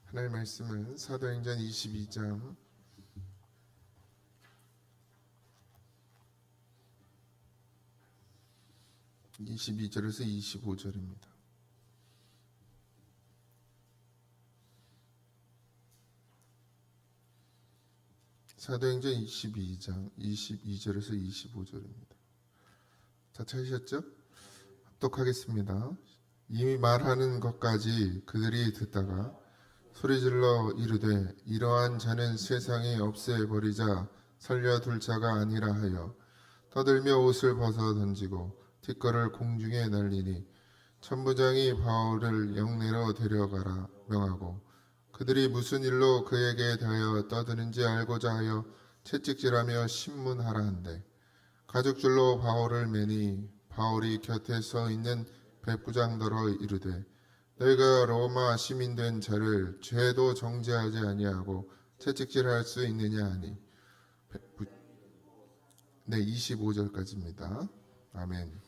하나님의 말씀은 사도행전 22장 22절에서 25절입니다. 사도행전 22장 22절에서 25절입니다. 다 찾으셨죠? 합독하겠습니다. 이미 말하는 것까지 그들이 듣다가 소리질러 이르되 이러한 자는 세상에 없애버리자 살려둘 자가 아니라 하여 떠들며 옷을 벗어 던지고 티끌을 공중에 날리니 천부장이 바울을 영내로 데려가라 명하고 그들이 무슨 일로 그에게 대하여 떠드는지 알고자 하여 채찍질하며 신문하라 한대 가죽줄로 바울을 매니 바울이 곁에 서 있는 백부장더러 이르되 너희가 로마 시민 된 자를 죄도 정죄하지 아니하고 채찍질할 수 있느냐 하니 네 25절까지입니다. 아멘.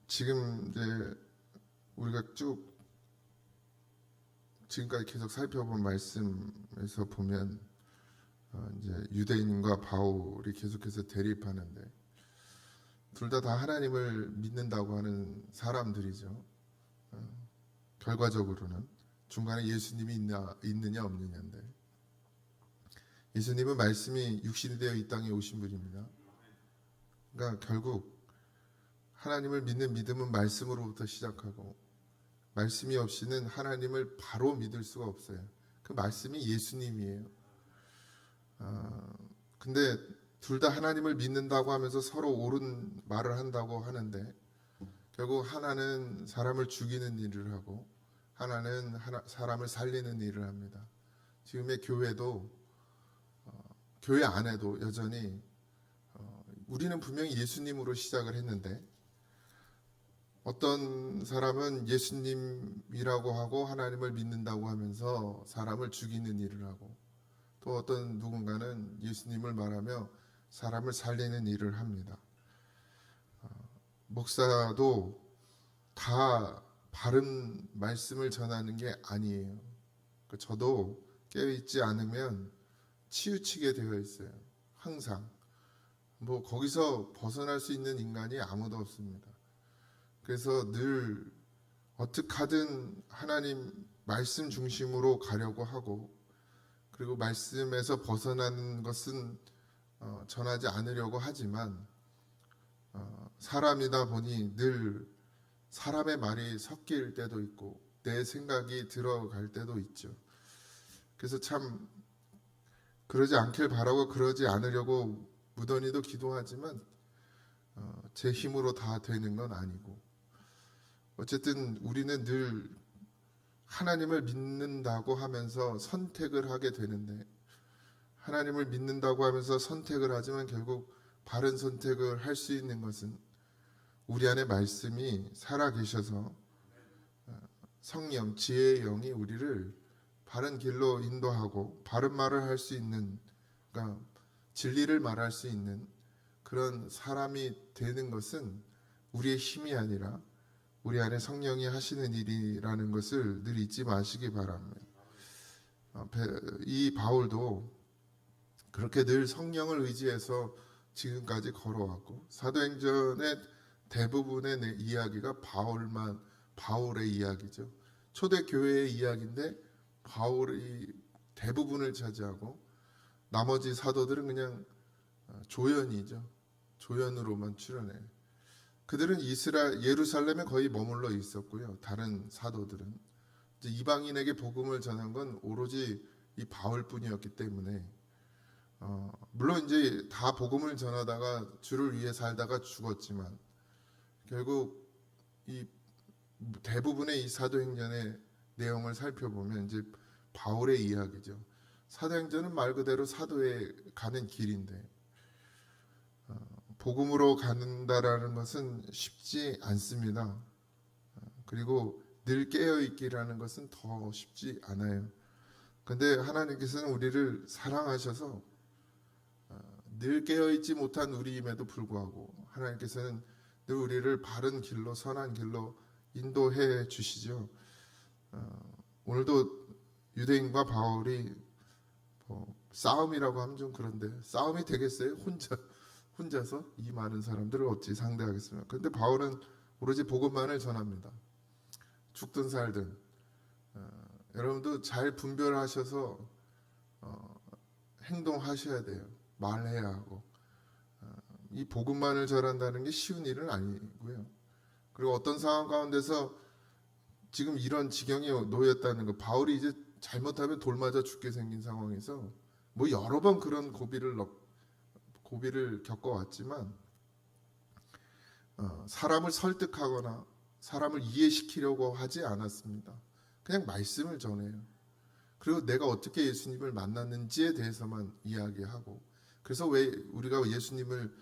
지금 이제 우리가 쭉 지금까지 계속 살펴본 말씀에서 보면 이제 유대인과 바울이 계속해서 대립하는데 둘 다 하나님을 믿는다고 하는 사람들이죠. 결과적으로는 중간에 예수님이 있느냐 없느냐인데 예수님은 말씀이 육신이 되어 이 땅에 오신 분입니다. 그러니까 결국 하나님을 믿는 믿음은 말씀으로부터 시작하고 말씀이 없이는 하나님을 바로 믿을 수가 없어요. 그 말씀이 예수님이에요. 근데 둘 다 하나님을 믿는다고 하면서 서로 옳은 말을 한다고 하는데 결국 하나는 사람을 죽이는 일을 하고 하나는 사람을 살리는 일을 합니다. 지금의 교회도 교회 안에도 여전히 우리는 분명히 예수님으로 시작을 했는데 어떤 사람은 예수님이라고 하고 하나님을 믿는다고 하면서 사람을 죽이는 일을 하고 또 어떤 누군가는 예수님을 말하며 사람을 살리는 일을 합니다. 목사도 다 바른 말씀을 전하는 게 아니에요. 저도 깨어있지 않으면 치우치게 되어 있어요. 항상 거기서 벗어날 수 있는 인간이 아무도 없습니다. 그래서 늘 어떻게 하든 하나님 말씀 중심으로 가려고 하고 그리고 말씀에서 벗어나는 것은 전하지 않으려고 하지만 사람이다 보니 늘 사람의 말이 섞일 때도 있고 내 생각이 들어갈 때도 있죠. 그래서 참 그러지 않길 바라고 그러지 않으려고 무던히도 기도하지만 제 힘으로 다 되는 건 아니고 어쨌든 우리는 늘 하나님을 믿는다고 하면서 선택을 하게 되는데 하나님을 믿는다고 하면서 선택을 하지만 결국 바른 선택을 할 수 있는 것은 우리 안에 말씀이 살아계셔서 성령, 지혜의 영이 우리를 바른 길로 인도하고 바른 말을 할 수 있는 그러니까 진리를 말할 수 있는 그런 사람이 되는 것은 우리의 힘이 아니라 우리 안에 성령이 하시는 일이라는 것을 늘 잊지 마시기 바랍니다. 이 바울도 그렇게 늘 성령을 의지해서 지금까지 걸어왔고 사도행전의 대부분의 이야기가 바울의 이야기죠. 초대교회의 이야기인데 바울이 대부분을 차지하고 나머지 사도들은 그냥 조연이죠. 조연으로만 출연해요. 그들은 예루살렘에 거의 머물러 있었고요. 다른 사도들은 이제 이방인에게 복음을 전한 건 오로지 이 바울뿐이었기 때문에 물론 이제 다 복음을 전하다가 주를 위해 살다가 죽었지만 결국 이 대부분의 이 사도행전의 내용을 살펴보면 이제 바울의 이야기죠. 사도행전은 말 그대로 사도에 가는 길인데 복음으로 간다라는 것은 쉽지 않습니다. 그리고 늘 깨어있기라는 것은 더 쉽지 않아요. 근데 하나님께서는 우리를 사랑하셔서 늘 깨어있지 못한 우리임에도 불구하고 하나님께서는 늘 우리를 바른 길로 선한 길로 인도해 주시죠. 오늘도 유대인과 바울이 싸움이라고 하면 좀 그런데 싸움이 되겠어요? 혼자서 이 많은 사람들을 어찌 상대하겠습니까? 근데 바울은 오로지 복음만을 전합니다. 죽든 살든 여러분도 잘 분별하셔서 행동하셔야 돼요. 말해야 하고 이 복음만을 전한다는 게 쉬운 일은 아니고요. 그리고 어떤 상황 가운데서 지금 이런 지경에 놓였다는 거, 바울이 이제 잘못하면 돌 맞아 죽게 생긴 상황에서 뭐 여러 번 그런 고비를 겪어왔지만 사람을 설득하거나 사람을 이해시키려고 하지 않았습니다. 그냥 말씀을 전해요. 그리고 내가 어떻게 예수님을 만났는지에 대해서만 이야기하고, 그래서 왜 우리가 예수님을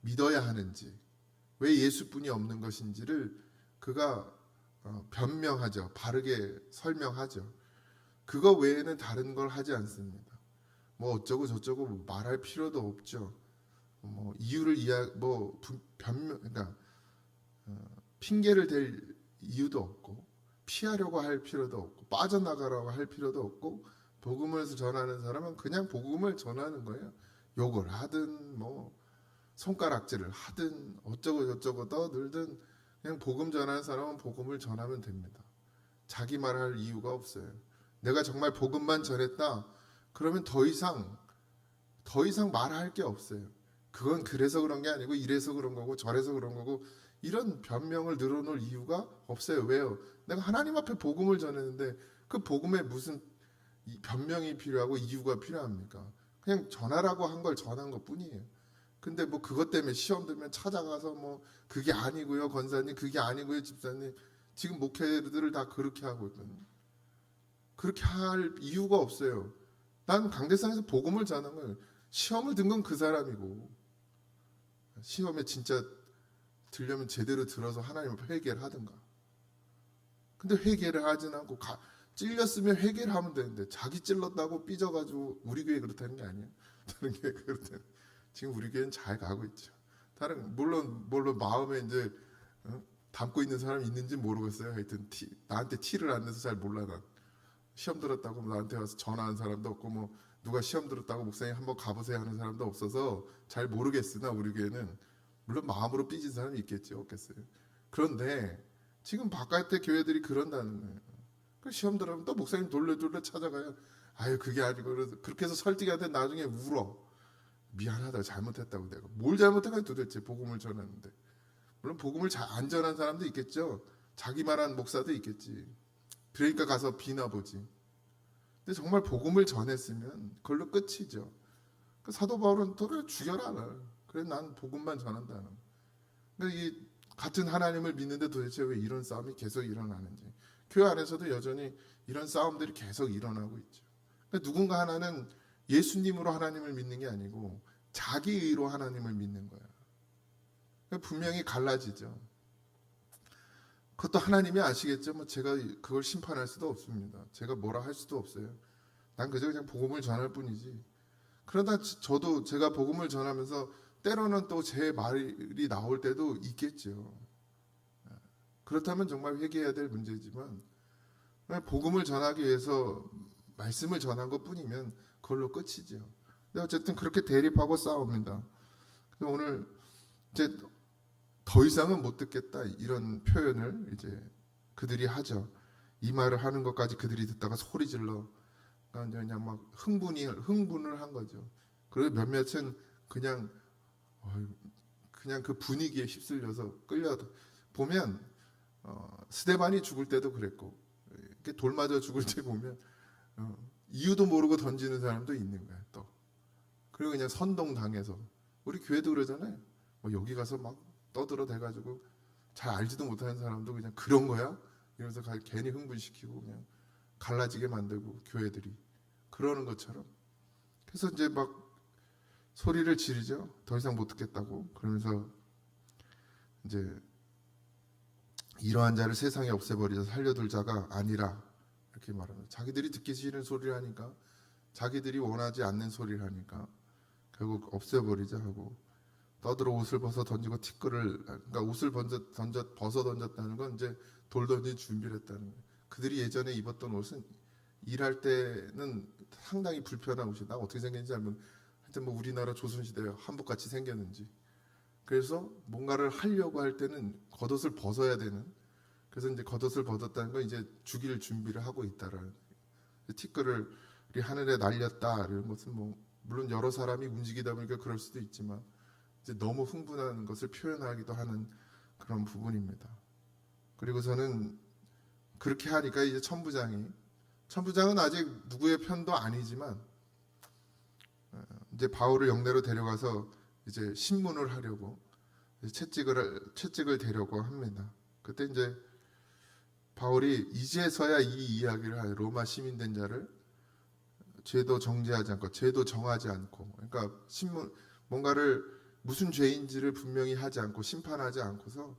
믿어야 하는지, 왜 예수뿐이 없는 것인지를 그가 변명하죠. 바르게 설명하죠. 그거 외에는 다른 걸 하지 않습니다. 뭐 어쩌고 저쩌고 말할 필요도 없죠. 뭐 이유를 그러니까 핑계를 댈 이유도 없고, 피하려고 할 필요도 없고, 빠져나가라고 할 필요도 없고, 복음을 전하는 사람은 그냥 복음을 전하는 거예요. 욕을 하든 뭐 손가락질을 하든 어쩌고 저쩌고 떠들든 그냥 복음 전하는 사람은 복음을 전하면 됩니다. 자기 말할 이유가 없어요. 내가 정말 복음만 전했다 그러면 더 이상 말할 게 없어요. 그건 그래서 그런 게 아니고 이래서 그런 거고 저래서 그런 거고 이런 변명을 늘어놓을 이유가 없어요. 왜요? 내가 하나님 앞에 복음을 전했는데 그 복음에 무슨 변명이 필요하고 이유가 필요합니까? 그냥 전하라고 한 걸 전한 것 뿐이에요. 근데 뭐 그것 때문에 시험 들면 찾아가서 뭐 그게 아니고요 권사님, 그게 아니고요 집사님, 지금 목회들을 다 그렇게 하고 있거든요. 그렇게 할 이유가 없어요. 난 강대상에서 복음을 전한 거예요. 시험을 든 건 그 사람이고, 시험에 진짜 들려면 제대로 들어서 하나님 앞에 회개를 하든가. 근데 회개를 하진 않고 찔렸으면 회개를 하면 되는데 자기 찔렀다고 삐져가지고, 우리 교회 그렇다는 게 아니에요. 다른 교회 그렇다는. 지금 우리 교회는 잘 가고 있죠. 다른 물론 마음에 이제 담고 있는 사람이 있는지 모르겠어요. 하여튼 나한테 티를 안 내서 잘 몰라. 난 시험 들었다고 나한테 와서 전화한 사람도 없고, 뭐 누가 시험 들었다고 목사님 한번 가보세요 하는 사람도 없어서 잘 모르겠으나, 우리 교회는 물론 마음으로 삐진 사람이 있겠죠. 없겠어요. 그런데 지금 바깥의 교회들이 그런다는 거예요. 그 시험 들으면 또 목사님 돌려 찾아가요. 아유 그게 아니고, 그렇게 해서 설득이한테 나중에 울어. 미안하다, 잘못했다고. 내가 뭘 잘못했나 도대체, 복음을 전하는데. 물론 복음을 잘 안 전한 사람도 있겠죠. 자기 말한 목사도 있겠지. 그러니까 가서 비나 보지. 근데 정말 복음을 전했으면 그걸로 끝이죠. 그 사도 바울은 또 죽여라. 그래 난 복음만 전한다는. 근데 이 같은 하나님을 믿는데 도대체 왜 이런 싸움이 계속 일어나는지. 교회 안에서도 여전히 이런 싸움들이 계속 일어나고 있죠. 그러니까 누군가 하나는 예수님으로 하나님을 믿는 게 아니고 자기 의로 하나님을 믿는 거예요. 그러니까 분명히 갈라지죠. 그것도 하나님이 아시겠죠. 뭐 제가 그걸 심판할 수도 없습니다. 제가 뭐라 할 수도 없어요. 난 그냥 복음을 전할 뿐이지. 그러다 저도 제가 복음을 전하면서 때로는 또 제 말이 나올 때도 있겠죠. 그렇다면 정말 회개해야 될 문제지만, 복음을 전하기 위해서 말씀을 전한 것 뿐이면 그걸로 끝이죠. 근데 어쨌든 그렇게 대립하고 싸웁니다. 오늘 이제 더 이상은 못 듣겠다, 이런 표현을 이제 그들이 하죠. 이 말을 하는 것까지 그들이 듣다가 소리 질러 그냥 막 흥분을 한 거죠. 그리고 몇몇은 그냥 그 분위기에 휩쓸려서 끌려 보면 스데반이 죽을 때도 그랬고, 이렇게 돌 맞아 죽을 때 보면 이유도 모르고 던지는 사람도 있는 거야 또. 그리고 그냥 선동당해서, 우리 교회도 그러잖아요. 뭐 여기 가서 막 떠들어 대가지고 잘 알지도 못하는 사람도 그냥 그런 거야 이러면서 괜히 흥분시키고 그냥 갈라지게 만들고, 교회들이 그러는 것처럼. 그래서 이제 막 소리를 지르죠. 더 이상 못 듣겠다고. 그러면서 이제 이러한 자를 세상에 없애버리자 살려둘 자가 아니라, 이렇게 말합니다. 자기들이 듣기 싫은 소리를 하니까, 자기들이 원하지 않는 소리를 하니까 결국 없애버리자 하고, 떠들어 옷을 벗어 던지고 티끌을, 그러니까 옷을 벗어 던졌다는 건 이제 돌 던질 준비를 했다는 거예요. 그들이 예전에 입었던 옷은 일할 때는 상당히 불편한 옷이, 나 어떻게 생겼는지 알면 하여튼 뭐 우리나라 조선시대 한복같이 생겼는지. 그래서 뭔가를 하려고 할 때는 겉옷을 벗어야 되는, 그래서 이제 겉옷을 벗었다는 건 이제 죽일 준비를 하고 있다라는, 티끌을 하늘에 날렸다 이런 것은 뭐 물론 여러 사람이 움직이다 보니까 그럴 수도 있지만 이제 너무 흥분하는 것을 표현하기도 하는 그런 부분입니다. 그리고서는 그렇게 하니까 이제 천부장은 아직 누구의 편도 아니지만 이제 바울을 영내로 데려가서 이제 신문을 하려고 채찍을 대려고 합니다. 그때 이제 바울이 이제서야 이 이야기를 하여 로마 시민된 자를 죄도 정죄하지 않고 죄도 정하지 않고, 그러니까 뭔가를 무슨 죄인지를 분명히 하지 않고 심판하지 않고서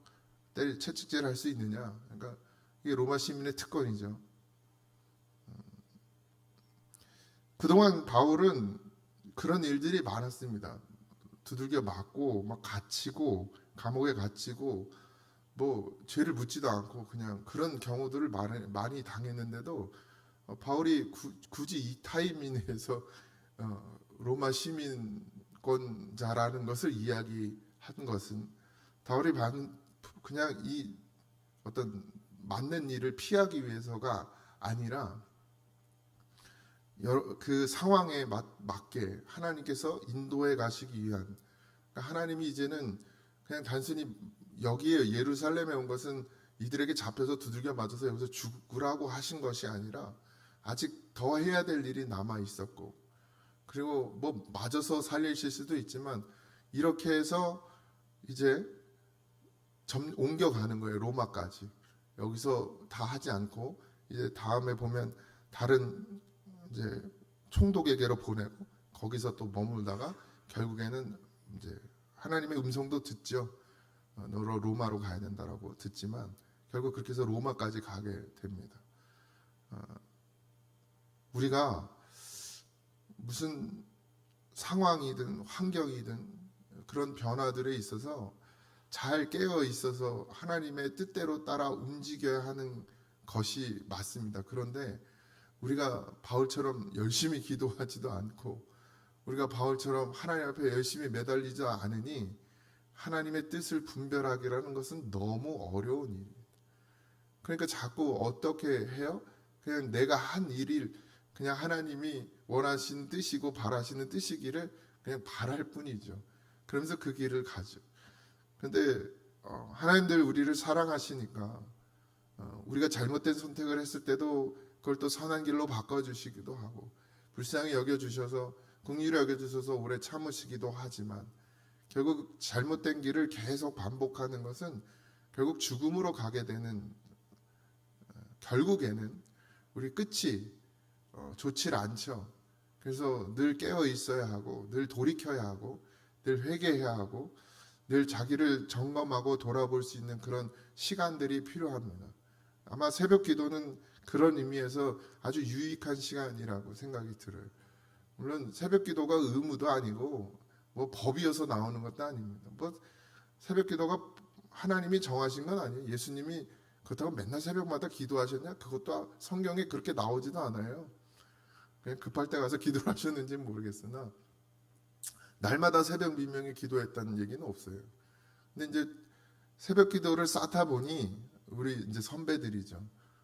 채찍질을 할 수 있느냐. 그러니까 이게 로마 시민의 특권이죠. 그동안 바울은 그런 일들이 많았습니다. 두들겨 맞고 막 갇히고 감옥에 갇히고 뭐 죄를 묻지도 않고 그냥 그런 경우들을 많이 당했는데도 바울이 굳이 이 타이밍에서 로마 시민권자라는 것을 이야기한 것은 바울이 그냥 이 어떤 맞는 일을 피하기 위해서가 아니라 그 상황에 맞게 하나님께서 인도해 가시기 위한, 그러니까 하나님이 이제는 그냥 단순히 여기에 예루살렘에 온 것은 이들에게 잡혀서 두들겨 맞아서 여기서 죽으라고 하신 것이 아니라 아직 더 해야 될 일이 남아 있었고, 그리고 뭐 맞아서 살리실 수도 있지만 이렇게 해서 이제 옮겨가는 거예요. 로마까지. 여기서 다 하지 않고 이제 다음에 보면 다른 이제 총독에게로 보내고 거기서 또 머물다가 결국에는 이제 하나님의 음성도 듣죠. 너로 로마로 가야 된다라고 듣지만 결국 그렇게 해서 로마까지 가게 됩니다. 우리가 무슨 상황이든 환경이든 그런 변화들에 있어서 잘 깨어 있어서 하나님의 뜻대로 따라 움직여야 하는 것이 맞습니다. 그런데 우리가 바울처럼 열심히 기도하지도 않고 우리가 바울처럼 하나님 앞에 열심히 매달리지 않으니 하나님의 뜻을 분별하기라는 것은 너무 어려운 일입니다. 그러니까 자꾸 어떻게 해요? 그냥 내가 한 일을 그냥 하나님이 원하시는 뜻이고 바라시는 뜻이기를 그냥 바랄 뿐이죠. 그러면서 그 길을 가죠. 근데 하나님들 우리를 사랑하시니까 우리가 잘못된 선택을 했을 때도 그걸 또 선한 길로 바꿔주시기도 하고 불쌍히 여겨주셔서 긍휼히 여겨주셔서 오래 참으시기도 하지만 결국 잘못된 길을 계속 반복하는 것은 결국 죽음으로 가게 되는, 결국에는 우리 끝이 좋질 않죠. 그래서 늘 깨어 있어야 하고 늘 돌이켜야 하고 늘 회개해야 하고 늘 자기를 점검하고 돌아볼 수 있는 그런 시간들이 필요합니다. 아마 새벽 기도는 그런 의미에서 아주 유익한 시간이라고 생각이 들어요. 물론 새벽 기도가 의무도 아니고 뭐 법이어서 나오는 것도 아닙니다. 뭐 새벽 기도가 하나님이 정하신 건 아니에요. 예수님이 그렇다고 맨날 새벽마다 기도하셨냐? 그것도 성경에 그렇게 나오지도 않아요. 그냥 급할 때 가서 기도를 하셨는지는 모르겠으나 날마다 새벽 미명에 기도했다는 얘기는 없어요. 근데 이제 새벽 기도를 쌓다 보니 우리 이제 선배들이죠.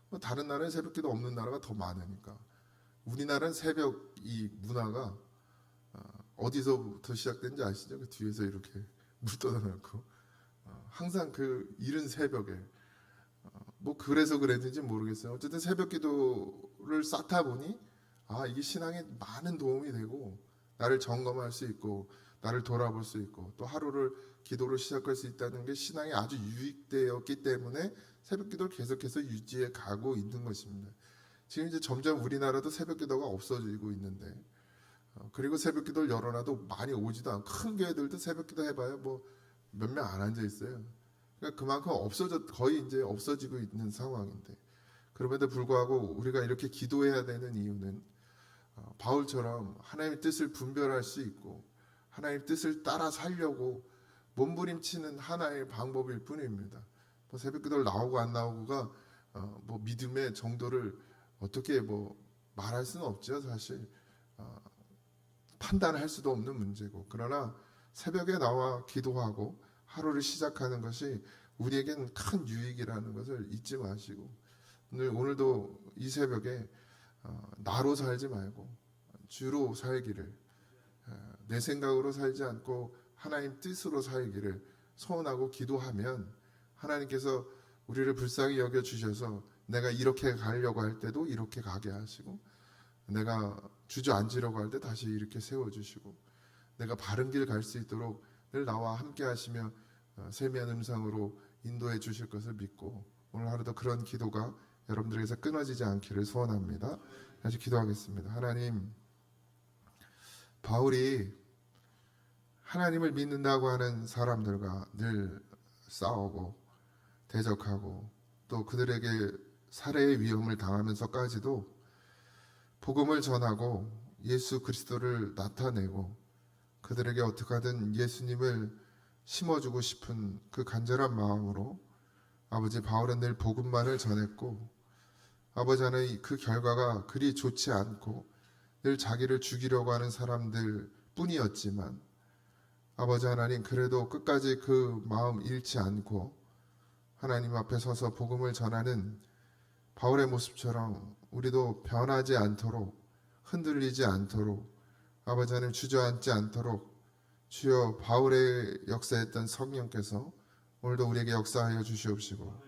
뭐 다른 나라는 새벽 기도 없는 나라가 더 많으니까 우리나라는 새벽 이 문화가 어디서부터 시작된지 아시죠? 그 뒤에서 이렇게 물 떠다놓고 항상 그 이른 새벽에 뭐 그래서 그랬는지 모르겠어요. 어쨌든 새벽 기도를 쌓다 보니 이게 신앙에 많은 도움이 되고 나를 점검할 수 있고 나를 돌아볼 수 있고 또 하루를 기도로 시작할 수 있다는 게 신앙에 아주 유익되었기 때문에 새벽 기도를 계속해서 유지해 가고 있는 것입니다. 지금 이제 점점 우리나라도 새벽 기도가 없어지고 있는데 그리고 새벽 기도를 열어놔도 많이 오지도 않고 큰 교회들도 새벽 기도 해봐야 뭐 몇 명 안 앉아 있어요. 그러니까 그만큼 거의 이제 없어지고 있는 상황인데 그럼에도 불구하고 우리가 이렇게 기도해야 되는 이유는 바울처럼 하나님의 뜻을 분별할 수 있고 하나님의 뜻을 따라 살려고 몸부림치는 하나의 방법일 뿐입니다. 뭐 새벽 기도를 나오고 안 나오고가 뭐 믿음의 정도를 어떻게 뭐 말할 수는 없죠. 사실 판단할 수도 없는 문제고, 그러나 새벽에 나와 기도하고 하루를 시작하는 것이 우리에겐 큰 유익이라는 것을 잊지 마시고, 오늘도 이 새벽에 나로 살지 말고 주로 살기를, 내 생각으로 살지 않고 하나님 뜻으로 살기를 소원하고 기도하면, 하나님께서 우리를 불쌍히 여겨 주셔서 내가 이렇게 가려고 할 때도 이렇게 가게 하시고, 내가 주저앉으려고 할 때 다시 이렇게 세워주시고, 내가 바른 길 갈 수 있도록 늘 나와 함께 하시며 세미한 음성으로 인도해 주실 것을 믿고, 오늘 하루도 그런 기도가 여러분들에게서 끊어지지 않기를 소원합니다. 다시 기도하겠습니다. 하나님, 바울이 하나님을 믿는다고 하는 사람들과 늘 싸우고 대적하고 또 그들에게 살해의 위험을 당하면서까지도 복음을 전하고 예수 그리스도를 나타내고 그들에게 어떻게 하든 예수님을 심어주고 싶은 그 간절한 마음으로 아버지 바울은 늘 복음만을 전했고, 아버지 하나님 그 결과가 그리 좋지 않고 늘 자기를 죽이려고 하는 사람들 뿐이었지만, 아버지 하나님 그래도 끝까지 그 마음 잃지 않고 하나님 앞에 서서 복음을 전하는 바울의 모습처럼 우리도 변하지 않도록, 흔들리지 않도록, 아버지 하나님 주저앉지 않도록 주여 바울의 역사했던 성령께서 오늘도 우리에게 역사하여 주시옵시고,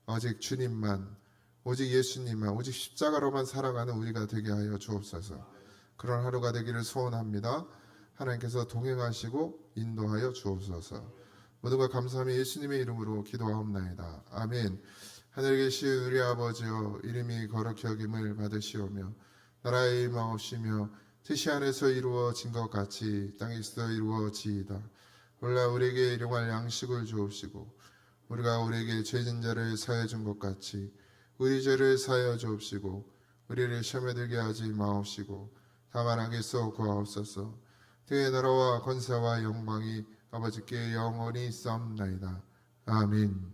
오직 주님만, 오직 예수님만, 오직 십자가로만 살아가는 우리가 되게 하여 주옵소서. 그런 하루가 되기를 소원합니다. 하나님께서 동행하시고 인도하여 주옵소서. 모든 것 감사하며 예수님의 이름으로 기도하옵나이다. 아멘. 하늘에 계신 우리 아버지여, 이름이 거룩히 여김을 받으시오며 나라의 임하옵시며 뜻이 하늘에서 이루어진 것 같이 땅에서도 이루어지이다. 오늘날 우리에게 일용할 양식을 주옵시고 우리가 우리에게 죄진 자를 사하여 준 것 같이 우리 죄를 사하여 주옵시고 우리를 시험에 들게 하지 마옵시고 다만 악에서 구하옵소서. 그의 나라와 권세와 영광이 아버지께 영원히 있사옵나이다. 아멘.